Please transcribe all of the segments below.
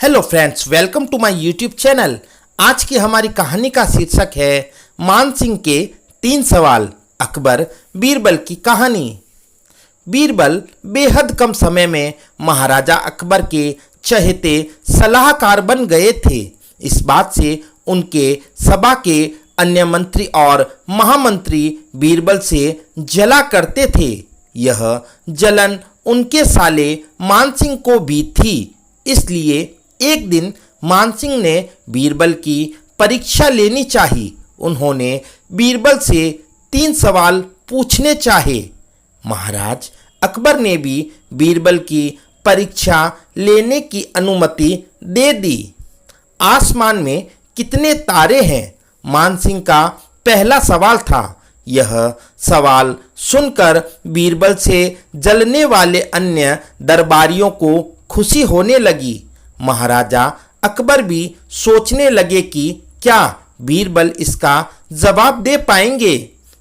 Hello friends, welcome to my YouTube channel. आज की हमारी कहानी का शीर्षक है मान सिंह के 3 सवाल। अकबर बीरबल की कहानी। बीरबल बेहद कम समय में महाराजा अकबर के चहेते सलाहकार बन गए थे। इस बात से उनके सभा के अन्य मंत्री और महामंत्री बीरबल से जला करते थे। यह जलन उनके साले मान सिंह को भी थी। इसलिए एक दिन मान सिंह ने बीरबल की परीक्षा लेनी चाहिए। उन्होंने बीरबल से 3 सवाल पूछने चाहे। महाराज अकबर ने भी बीरबल की परीक्षा लेने की अनुमति दे दी। आसमान में कितने तारे हैं? मान सिंह का पहला सवाल था। यह सवाल सुनकर बीरबल से जलने वाले अन्य दरबारियों को खुशी होने लगी। महाराजा अकबर भी सोचने लगे कि क्या बीरबल इसका जवाब दे पाएंगे।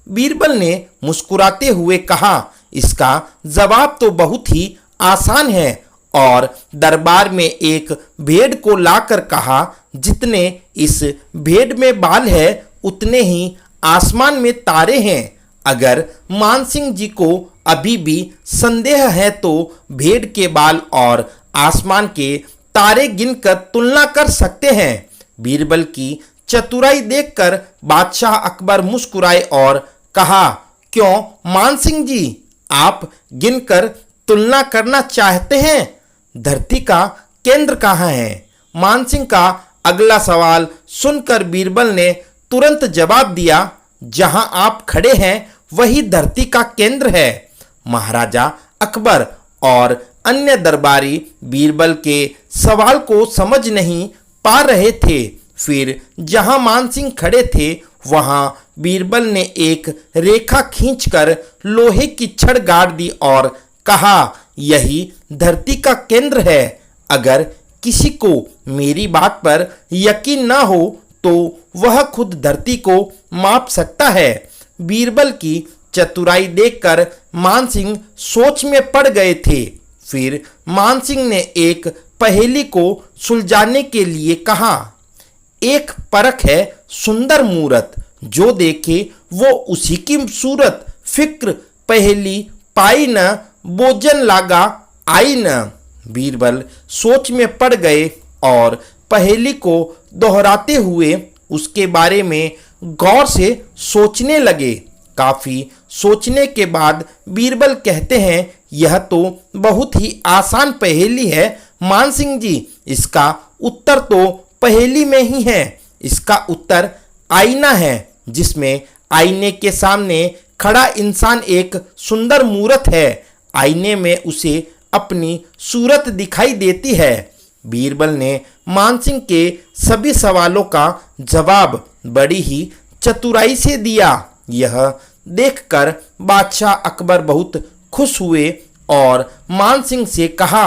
बीरबल ने मुस्कुराते हुए कहा, इसका जवाब तो बहुत ही आसान है। और दरबार में एक भेड़ को लाकर कहा, जितने इस भेड़ में बाल है उतने ही आसमान में तारे हैं। अगर मान सिंह जी को अभी भी संदेह है तो भेड़ के बाल और आसमान के तारे गिनकर तुलना कर सकते हैं। बीरबल की चतुराई देखकर बादशाह अकबर मुस्कुराए और कहा, क्यों मान सिंह जी, आप गिनकर तुलना करना चाहते हैं? धरती का केंद्र कहाँ है? मान सिंह का अगला सवाल सुनकर बीरबल ने तुरंत जवाब दिया, जहां आप खड़े हैं वही धरती का केंद्र है। महाराजा अकबर और अन्य दरबारी बीरबल के सवाल को समझ नहीं पा रहे थे। फिर जहां मान सिंह खड़े थे वहां बीरबल ने एक रेखा खींचकर लोहे की छड़ गाड़ दी और कहा, यही धरती का केंद्र है। अगर किसी को मेरी बात पर यकीन ना हो तो वह खुद धरती को माप सकता है। बीरबल की चतुराई देखकर मान सिंह सोच में पड़ गए थे। फिर मान सिंह ने एक पहेली को सुलझाने के लिए कहा, एक परख है सुंदर मूरत, जो देखे वो उसी की सूरत। फिक्र पहेली पाई न, बोझन लागा आई न। बीरबल सोच में पड़ गए और पहेली को दोहराते हुए उसके बारे में गौर से सोचने लगे। काफी सोचने के बाद बीरबल कहते हैं, यह तो बहुत ही आसान पहेली है मान सिंह जी। इसका उत्तर तो पहेली में ही है। इसका उत्तर आईना है, जिसमें आईने के सामने खड़ा इंसान एक सुंदर मूरत है। आईने में उसे अपनी सूरत दिखाई देती है। बीरबल ने मान सिंह के सभी सवालों का जवाब बड़ी ही चतुराई से दिया। यह देखकर बादशाह अकबर बहुत खुश हुए और मान सिंह से कहा,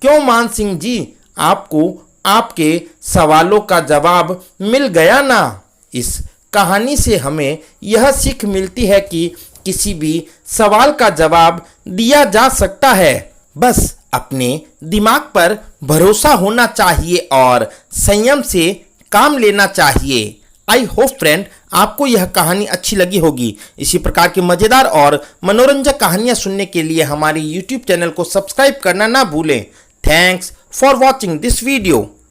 क्यों मान सिंह जी, आपको आपके सवालों का जवाब मिल गया ना? इस कहानी से हमें यह सीख मिलती है कि किसी भी सवाल का जवाब दिया जा सकता है। बस अपने दिमाग पर भरोसा होना चाहिए और संयम से काम लेना चाहिए। आई होप फ्रेंड आपको यह कहानी अच्छी लगी होगी। इसी प्रकार की मज़ेदार और मनोरंजक कहानियाँ सुनने के लिए हमारे YouTube चैनल को सब्सक्राइब करना ना भूलें। Thanks for watching this video.